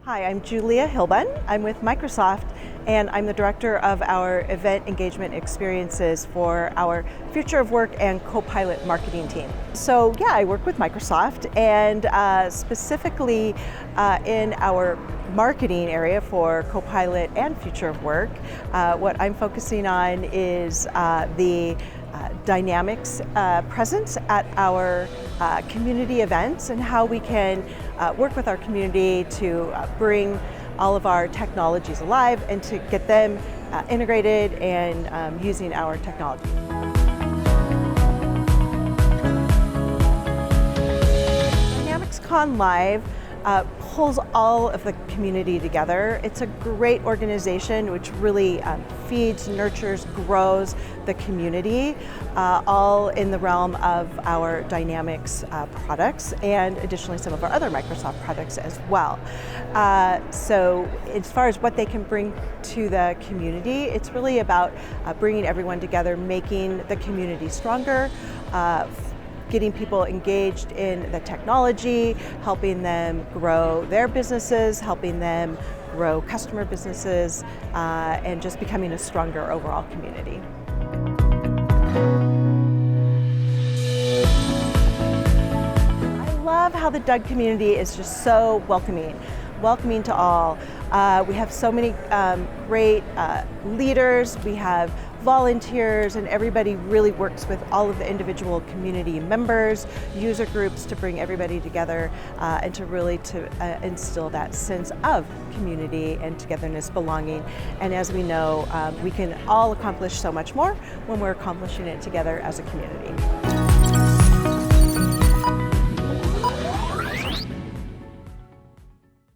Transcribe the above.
Hi, I'm Julia Hilbun. I'm with Microsoft, and I'm the director of our event engagement experiences for our Future of Work and Copilot marketing team. So yeah, I work with Microsoft, and specifically in our marketing area for Copilot and Future of Work, what I'm focusing on is the Dynamics presence at our community events and how we can work with our community to bring all of our technologies alive and to get them integrated and using our technology. DynamicsCon Live pulls all of the community together. It's a great organization which really feeds, nurtures, grows the community, all in the realm of our Dynamics products and additionally some of our other Microsoft products as well. So as far as what they can bring to the community, it's really about bringing everyone together, making the community stronger, getting people engaged in the technology, helping them grow their businesses, helping them grow customer businesses, and just becoming a stronger overall community. I love how the Doug community is just so welcoming to all. We have so many great leaders, we have volunteers, and everybody really works with all of the individual community members, user groups to bring everybody together and to really instill that sense of community and togetherness, belonging. And as we know, we can all accomplish so much more when we're accomplishing it together as a community.